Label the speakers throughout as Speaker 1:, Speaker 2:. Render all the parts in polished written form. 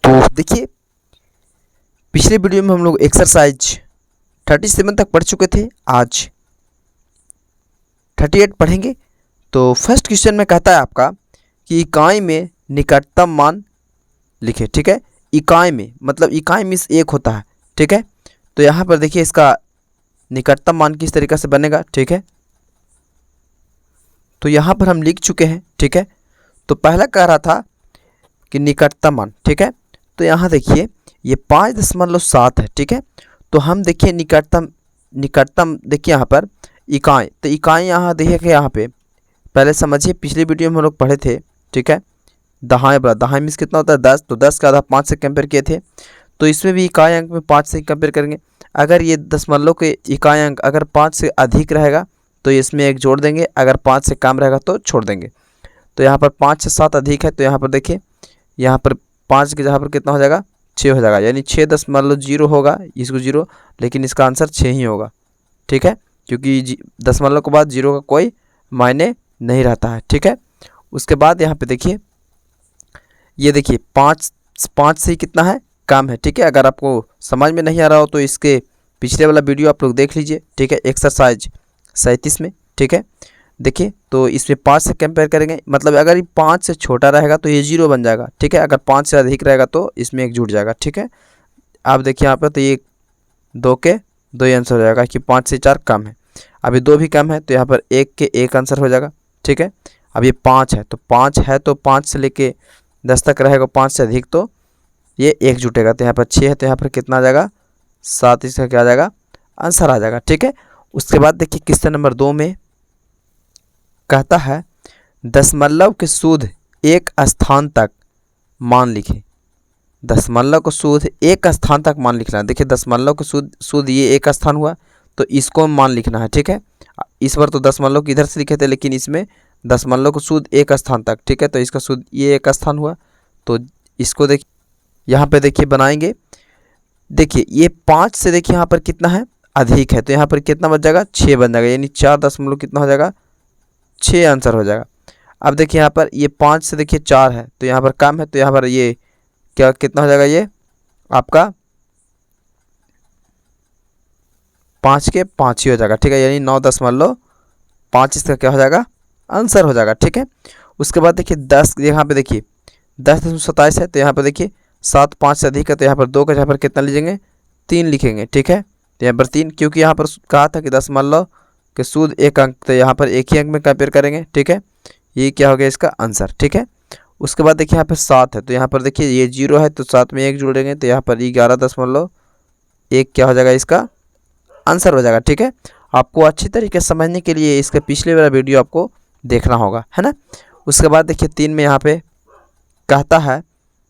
Speaker 1: तो देखिए पिछले वीडियो में हम लोग एक्सरसाइज 37 तक पढ़ चुके थे, आज 38 पढ़ेंगे। तो फर्स्ट क्वेश्चन में कहता है आपका कि इकाई में निकटतम मान लिखे। ठीक है, इकाई में मतलब इकाई मीन्स एक होता है। ठीक है, तो यहाँ पर देखिए इसका निकटतम मान किस तरीके से बनेगा। ठीक है, तो यहाँ पर हम लिख चुके हैं। ठीक है, तो पहला कह रहा था कि निकटतम मान। ठीक है, तो यहाँ देखिए ये 5.7 है। ठीक है, तो हम देखिए निकटतम देखिए यहाँ पर इकाई, तो इकाई यहाँ देखिए यहाँ पे पहले समझिए, पिछले वीडियो में हम लोग पढ़े थे। ठीक है, दहाई बड़ा, दहाई मीन्स कितना होता है 10, तो 10 का आधा 5 से कंपेयर किए थे। तो इसमें भी इकाई अंक में 5 से कंपेयर करेंगे। अगर ये दशमलव के इकाई अंक अगर 5 से अधिक रहेगा तो इसमें एक जोड़ देंगे, अगर 5 से कम रहेगा तो छोड़ देंगे। तो यहाँ पर 5 से 7 अधिक है, तो यहाँ पर देखिए यहाँ पर 5 के जहाँ पर कितना हो जाएगा 6 हो जाएगा, यानी 6.0 होगा, इसको 0, लेकिन इसका आंसर 6 ही होगा। ठीक है, क्योंकि दशमलव के बाद 0 का कोई मायने नहीं रहता है। ठीक है, उसके बाद यहाँ पे देखिए ये देखिए 5 से कितना है कम है। ठीक है, अगर आपको समझ में नहीं आ रहा हो तो इसके पिछले वाला वीडियो आप लोग देख लीजिए। ठीक है, एक्सरसाइज 37 में। ठीक है, देखिए तो इसमें 5 से कंपेयर करेंगे, मतलब अगर ये 5 से छोटा रहेगा तो ये 0 बन जाएगा। ठीक है, अगर 5 से अधिक रहेगा तो इसमें एक जुड़ जाएगा। ठीक है, आप देखिए यहाँ पर तो ये 2 के 2 ही आंसर हो जाएगा कि 5 से 4 कम है। अभी 2 भी कम है तो यहाँ पर 1 के 1 आंसर हो जाएगा। ठीक है, अब ये 5 है तो 5 है तो 5 से लेके 10 तक रहेगा, 5 से अधिक तो ये 1 जुटेगा। तो यहाँ पर 6 है तो यहाँ पर कितना आ जाएगा 7, इसका क्या आ जाएगा आंसर आ जाएगा। ठीक है, उसके बाद देखिए क्वेश्चन नंबर 2 में कहता है दशमलव के शुद्ध एक स्थान तक मान लिखें। दशमलव को शुद्ध एक स्थान तक मान लिखना है। देखिए दशमलव को शुद्ध ये एक स्थान हुआ तो इसको मान लिखना है। ठीक है, इस बार तो दशमलव को इधर से लिखे थे, लेकिन इसमें दशमलव को शुद्ध एक स्थान तक। ठीक है, तो इसका शुद्ध ये एक स्थान हुआ, तो इसको देखिए यहाँ पे देखिए बनाएंगे। देखिए ये 5 से देखिए यहाँ पर कितना है अधिक है, तो यहाँ पर कितना बच जाएगा 6 बन जाएगा, यानी 4 दशमलव कितना हो जाएगा 6 आंसर हो जाएगा। अब देखिए यहाँ पर ये 5 से देखिए 4 है तो यहाँ पर कम है, तो यहाँ पर ये क्या कितना हो जाएगा ये आपका 5 के 5 ही हो जाएगा। ठीक है, यानी 9.5 इसका क्या हो जाएगा आंसर हो जाएगा। ठीक है, उसके बाद देखिए 10 यहाँ पे देखिए 10.27 है, तो यहाँ पर देखिए 7 5 से अधिक है, तो यहाँ पर 2 का यहाँ पर कितना लीजिएंगे 3 लिखेंगे। ठीक है, तो यहाँ पर 3, क्योंकि यहाँ पर कहा था कि दशमलव के शुद्ध एक अंक, तो यहाँ पर एक ही अंक में कंपेयर करेंगे। ठीक है, ये क्या हो गया इसका आंसर। ठीक है, उसके बाद देखिए यहाँ पर 7 है, तो यहाँ पर देखिए ये 0 है तो 7 में 1 जोड़ेंगे, तो यहाँ पर 11.1 क्या हो जाएगा इसका आंसर हो जाएगा। ठीक है, आपको अच्छी तरीके से समझने के लिए इसके पिछले वाला वीडियो आपको देखना होगा, है ना। उसके बाद देखिए 3 में यहाँ पे कहता है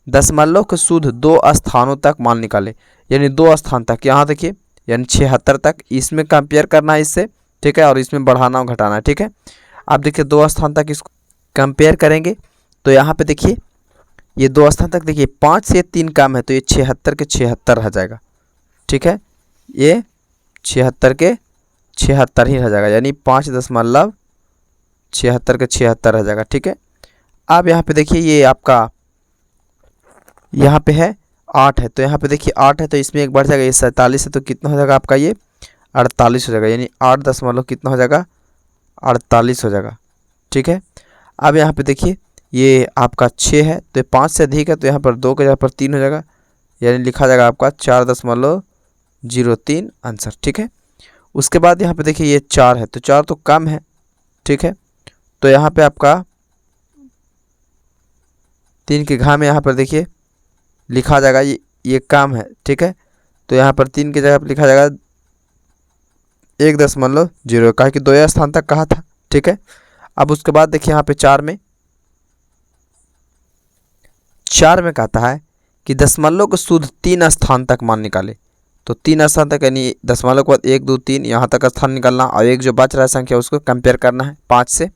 Speaker 1: दशमलव के शुद्ध 2 स्थानों तक मान निकाले, यानी 2 स्थान तक। यहाँ देखिए यानी 76 तक, इसमें कंपेयर करना है इससे। ठीक है, और इसमें बढ़ाना और घटाना है। ठीक है, आप देखिए 2 स्थान तक इसको कंपेयर करेंगे, तो यहाँ पे देखिए ये 2 स्थान तक देखिए 5 से 3 कम है, तो ये 76 के 76 रह जाएगा। ठीक है, ये 76 के 76 ही रह जाएगा, यानी 5.76 के 76 रह जाएगा। ठीक है, अब यहाँ पे देखिए ये आपका यहाँ पे है 8 है, तो यहाँ पे देखिए 8 है तो इसमें एक बढ़ जाएगा, ये 47 है तो कितना हो जाएगा आपका ये 48 हो जाएगा, यानी 8 दशमलव कितना हो जाएगा 48 हो जाएगा। ठीक है, अब यहाँ पे देखिए ये आपका 6 है तो 5 से अधिक है, तो यहाँ पर 2 के जगह पर 3 हो जाएगा, यानी लिखा जाएगा आपका 4.03 आंसर। ठीक है, उसके बाद यहाँ पे देखिए ये 4 है, तो 4 तो कम है। ठीक है, तो यहाँ पे आपका 3 के घा में यहाँ पर देखिए लिखा जाएगा ये कम है। ठीक है, तो यहाँ पर 3 की जगह पर लिखा जाएगा 1.0, कहा कि 2 स्थान तक कहा था। ठीक है, अब उसके बाद देखिए यहाँ पे 4 में कहता है कि दशमलव को शुद्ध 3 स्थान तक मान निकाले। तो 3 स्थान तक यानी दशमलव के बाद 1 2 3 यहाँ तक स्थान निकालना, और एक जो बच रहा है संख्या उसको कंपेयर करना है 5 से।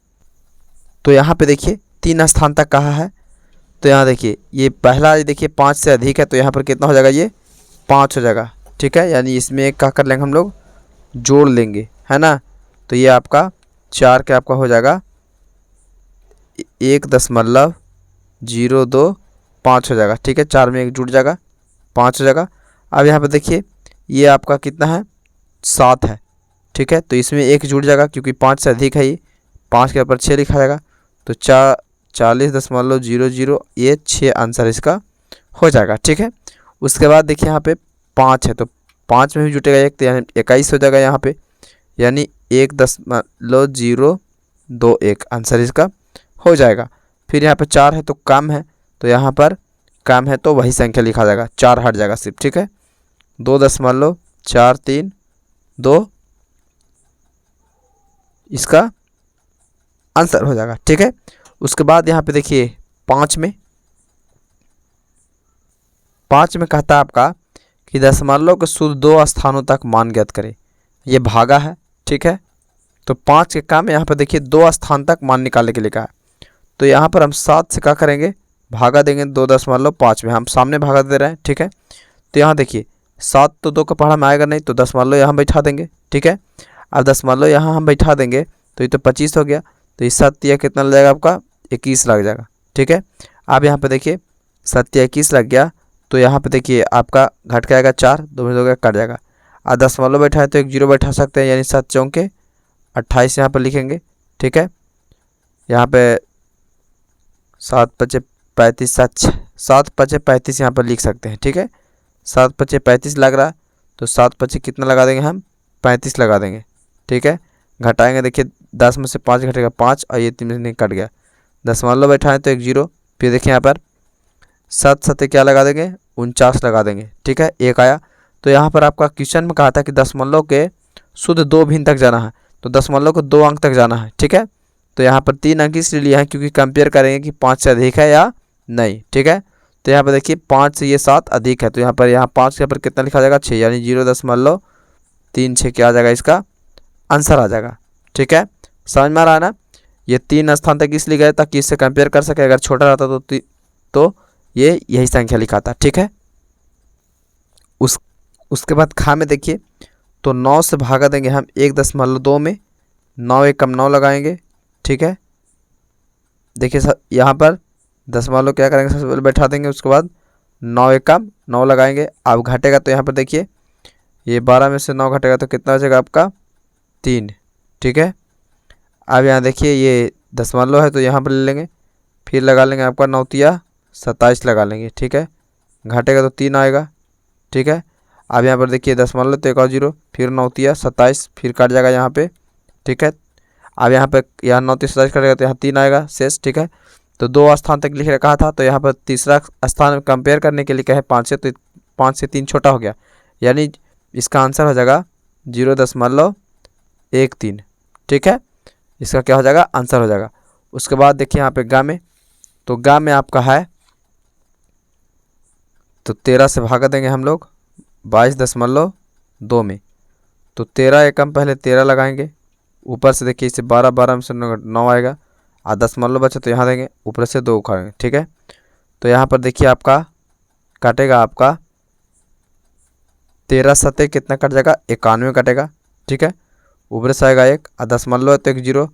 Speaker 1: तो यहाँ पे देखिए 3 स्थान तक कहा है, तो यहाँ देखिए ये पहला देखिए 5 से अधिक है, तो यहाँ पर कितना हो जाएगा ये 5 हो जाएगा। ठीक है, यानी इसमें एक क्या कर लेंगे हम लोग जोड़ लेंगे, है ना। तो ये आपका 4 के आपका हो जाएगा 1.02 5 हो जाएगा, ठीक है। 4 में 1 जुड़ जाएगा, 5 हो जाएगा। अब यहाँ पे देखिए ये आपका कितना है, 7 है, ठीक है। तो इसमें 1 जुड़ जाएगा क्योंकि 5 से अधिक है ये, 5 के ऊपर 6 लिखा जाएगा। तो 40.00 ये 6 आंसर इसका हो जाएगा, ठीक है। उसके बाद देखिए यहाँ पे 5 है, तो 5 में भी जुटेगा 1, तो यानी 21 हो जाएगा यहाँ पे, यानी 1.021 आंसर इसका हो जाएगा। फिर यहाँ पे 4 है तो कम है, तो यहाँ पर कम है तो वही संख्या लिखा जाएगा, 4 हट जाएगा सिर्फ, ठीक है। 2.432 इसका आंसर हो जाएगा, ठीक है। उसके बाद यहाँ पे देखिए 5 में कहता है आपका कि दशमलव के शुद्ध 2 स्थानों तक मान ज्ञात करें। ये भागा है, ठीक है। तो 5 के काम यहाँ पर देखिए 2 स्थान तक मान निकालने के लिए कहा है। तो यहाँ पर हम 7 से क्या करेंगे, भागा देंगे 2.5 में, हम सामने भागा दे रहे हैं, ठीक है। तो यहाँ देखिए 7 तो 2 का पहाड़ा में आएगा नहीं, तो दशमलव यहाँ बैठा देंगे, ठीक है। अब दशमलव यहाँ हम बैठा देंगे तो ये तो 25 हो गया, तो इस 7 या कितना लग जाएगा आपका, 21 लग जाएगा, ठीक है। अब यहाँ पे देखिए 7 या 21 लग गया, तो यहाँ पे देखिए आपका घट के आएगा 4, 2 में 2 का कट जाएगा। और दशमलव बैठा है तो 1 जीरो बैठा सकते हैं, यानी 7 चौके 28 यहाँ पर लिखेंगे, ठीक है। यहाँ पे 7 पचे 35, 7 पचे 35 यहाँ पर लिख सकते हैं, ठीक है। 7 पचे 35 लग रहा है, तो 7 पचे कितना लगा देंगे हम, 35 लगा देंगे, ठीक है। घटाएंगे देखिए 10 में से 5 घटेगा 5, और ये 3 में से कट गया। दशमलव बैठा है तो 1 जीरो, फिर देखिए यहाँ पर 7 सत्ते क्या लगा देंगे, 49 लगा देंगे, ठीक है। 1 आया। तो यहाँ पर आपका क्वेश्चन में कहा था कि दशमलव के शुद्ध 2 भिन्न तक जाना है, तो दशमलव को 2 अंक तक जाना है, ठीक है। तो यहाँ पर 3 अंक इसलिए लिया है क्योंकि कंपेयर करेंगे कि 5 से अधिक है या नहीं, ठीक है। तो यहाँ पर देखिए 5 से ये 7 अधिक है, तो यहाँ 5 के ऊपर कितना लिखा जाएगा, 6, यानी 0.36 क्या आ जाएगा, इसका आंसर आ जाएगा, ठीक है। समझ में आ रहा है ना। ये 3 स्थान तक इसलिए गए ताकि इससे कंपेयर कर सके, अगर छोटा रहता तो ये यही संख्या लिखा था, ठीक है। उसके बाद खा में देखिए, तो 9 से भागा देंगे हम 1.2 में, 9 एक कम 9 लगाएंगे, ठीक है। देखिए यहाँ पर दशमलव क्या करेंगे, सबसे पहले बैठा देंगे, उसके बाद 9 एक कम 9 लगाएंगे। अब घटेगा तो यहाँ पर देखिए ये 12 में से 9 घटेगा तो कितना हो जाएगा आपका, 3, ठीक है। अब यहाँ देखिए ये दशमलव है तो यहाँ पर ले लेंगे, फिर लगा लेंगे आपका 9 तिया 27 लगा लेंगे, ठीक है। घटेगा तो 3 आएगा, ठीक है। अब यहाँ पर देखिए दशमलव तो 1 और 0, फिर 9 तिया 27, फिर कट जाएगा यहाँ पे, ठीक है। अब यहाँ पे 9 तिया 27 कटेगा तो यहाँ 3 आएगा शेष, ठीक है। तो 2 स्थान तक लिख रखा था, तो यहाँ पर तीसरा स्थान कंपेयर करने के लिए कहे 5 से, तो 5 से 3 छोटा हो गया, यानी इसका आंसर हो जाएगा 0.13, ठीक है। इसका क्या हो जाएगा, आंसर हो जाएगा। उसके बाद देखिए यहाँ पे गा में, तो गा में आपका है तो 13 से भागा देंगे हम लोग 22.2 में, तो 13 एकम पहले 13 लगाएंगे, ऊपर से देखिए इसे 12 में से 9 आएगा, और दशमलव बचे तो यहाँ देंगे, ऊपर से 2 उखाड़ेंगे, ठीक है। तो यहाँ पर देखिए आपका काटेगा आपका 13 सत्ते कितना कट जाएगा, 91 कटेगा, ठीक है। ऊपर से आएगा 1, और दशमलव है तो 1 जीरो,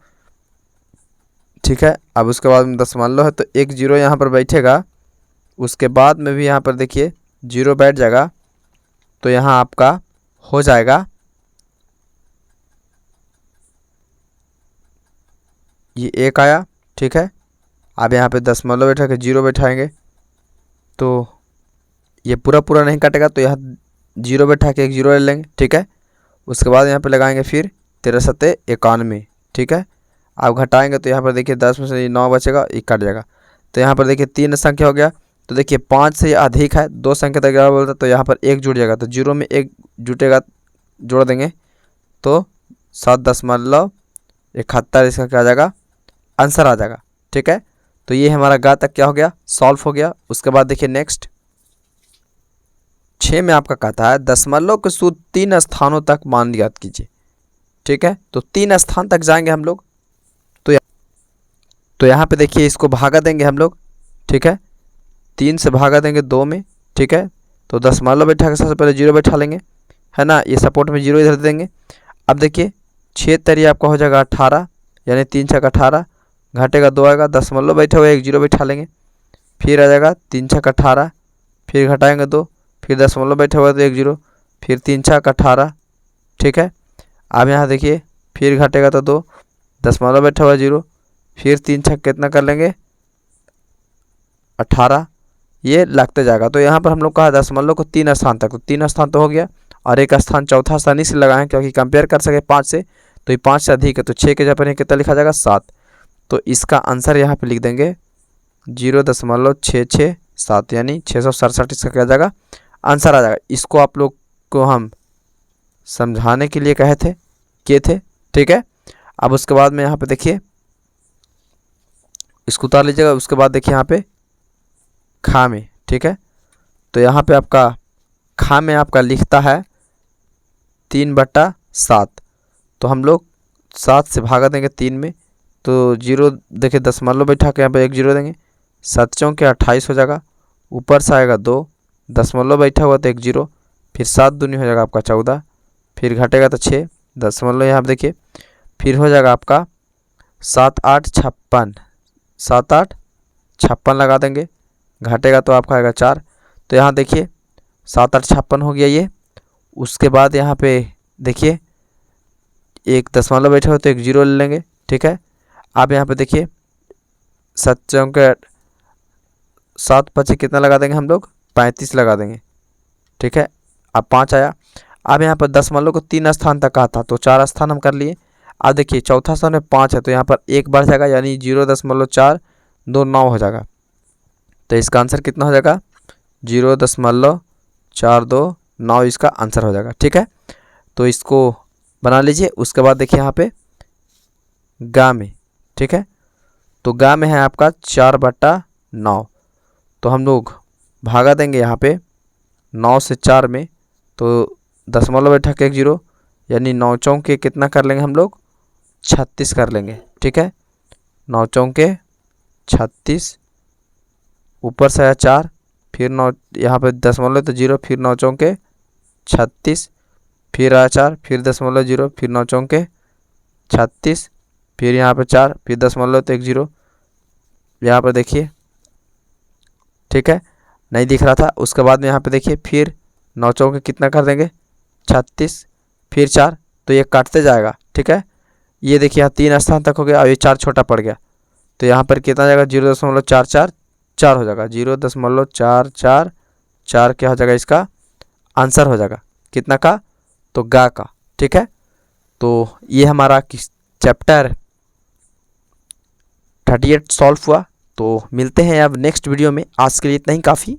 Speaker 1: ठीक है। अब उसके बाद में दशमलव है तो 1 जीरो यहाँ पर बैठेगा, उसके बाद में भी यहाँ पर देखिए 0 बैठ जाएगा, तो यहाँ आपका हो जाएगा ये 1 आया, ठीक है। अब यहाँ पे दशमलव बैठा के 0 बैठाएंगे तो ये पूरा नहीं कटेगा, तो यहाँ 0 बैठा के 1 जीरो ले लेंगे, ठीक है। उसके बाद यहाँ पे लगाएंगे फिर 13 सत्ते 91, ठीक है। अब घटाएंगे तो यहाँ पर देखिए 10 में से 9 बचेगा, 1 कट जाएगा। तो यहाँ पर देखिए 3 संख्या हो गया, तो देखिए 5 से अधिक है, 2 संख्या तक क्या बोलता है, तो यहाँ पर 1 जुड़ जाएगा, तो 0 में 1 जुटेगा, जोड़ देंगे तो 7.71 इसका क्या आ जाएगा, आंसर आ जाएगा, ठीक है। तो ये हमारा गा तक क्या हो गया, सॉल्व हो गया। उसके बाद देखिए नेक्स्ट 6 में आपका कहता है दशमलव के शुद्ध 3 स्थानों तक मान ज्ञात कीजिए, ठीक है। तो 3 स्थान तक जाएंगे हम लोग, तो यहाँ पे देखिए इसको भागा देंगे हम लोग, ठीक है। 3 से भागा देंगे 2 में, ठीक है। तो दशमलव बैठा के सबसे पहले 0 बैठा लेंगे, है ना, ये सपोर्ट में 0 इधर देंगे। अब देखिए 6 तरिया आपका हो जाएगा 18, यानी 3 छक 18, घटेगा 2 आएगा, दशमलव बैठे हुए 1 जीरो बैठा लेंगे, फिर आ जाएगा 3 छक 18, फिर घटाएंगे 2, फिर दशमलव बैठा हुआ तो 1 जीरो, फिर 3 छक 18, ठीक है। अब यहाँ देखिए फिर घटेगा तो 2, दशमलव बैठा हुआ 0, फिर 3 छक कितना कर लेंगे 18, ये लगते जाएगा। तो यहाँ पर हम लोग कहा दशमलव को 3 स्थान तक, तो 3 स्थान तो हो गया, और एक स्थान चौथा आसानी से लगाएं क्योंकि कंपेयर कर सके 5 से, तो ये 5 से अधिक है तो 6 के जगह पर कितना लिखा जाएगा 7। तो इसका आंसर यहाँ पे लिख देंगे 0.667, यानी 667 इसका क्या जाएगा आंसर आ जाएगा। इसको आप लोग को हम समझाने के लिए किए थे, ठीक है। अब उसके बाद में यहाँ पे देखिए इसको उतार लीजिएगा। उसके बाद देखिए यहाँ पे खा में, ठीक है। तो यहाँ पे आपका खा में आपका लिखता है 3/7, तो हम लोग 7 से भागा देंगे 3 में, तो 0 देखिए दशमलव बैठा के यहाँ पे 1 जीरो देंगे, 7 चौके 28 हो जाएगा, ऊपर से आएगा 2, दशमलव बैठा हुआ तो 1 जीरो, फिर 7 दूनी हो जाएगा आपका 14, फिर घटेगा तो 6, दशमलव यहाँ पे देखिए, फिर हो जाएगा आपका 7 8 56, 7 8 56 लगा देंगे, घटेगा तो आपका आएगा 4। तो यहाँ देखिए 7 8 56 हो गया ये। उसके बाद यहाँ पे देखिए एक दशमलव बैठे हो तो 1 जीरो ले लेंगे, ठीक है। आप यहाँ पे देखिए 7 चौके 7 पचे कितना लगा देंगे हम लोग 35 लगा देंगे, ठीक है। अब 5 आया। अब यहाँ पर दशमलव को 3 स्थान तक कहा था तो 4 स्थान हम कर लिए। अब देखिए चौथा स्थान में 5 है तो यहाँ पर 1 बढ़ जाएगा, यानी 0.429 हो जाएगा। तो इसका आंसर कितना हो जाएगा 0.429 इसका आंसर हो जाएगा, ठीक है। तो इसको बना लीजिए। उसके बाद देखिए यहाँ पे गा में, ठीक है। तो गा में है आपका 4/9, तो हम लोग भागा देंगे यहाँ पे 9 से 4 में, तो दशमलव बैठा के 1 जीरो, यानी 9 चौके कितना कर लेंगे हम लोग 36 कर लेंगे, ठीक है। 9 चौके 36, ऊपर से आया 4, फिर 9 यहाँ पे दशमलव तो 0, फिर 9 चौके 36, फिर आया 4, फिर दशमलव 0, फिर 9 चौके 36, फिर यहाँ पे 4, फिर दशमलव तो 1 जीरो, यहाँ पर देखिए, ठीक है, नहीं दिख रहा था। उसके बाद में यहाँ पे देखिए फिर 9 चौके कितना कर देंगे 36, फिर 4, तो ये काटते जाएगा, ठीक है। ये देखिए यहाँ 3 स्थान तक हो गया और ये 4 छोटा पड़ गया, तो यहाँ पर कितना जाएगा 0.444 हो जाएगा, 0.444 क्या हो जाएगा इसका आंसर हो जाएगा कितना का, तो गा का, ठीक है। तो ये हमारा चैप्टर 38 सॉल्व हुआ। तो मिलते हैं अब नेक्स्ट वीडियो में, आज के लिए इतना ही काफ़ी।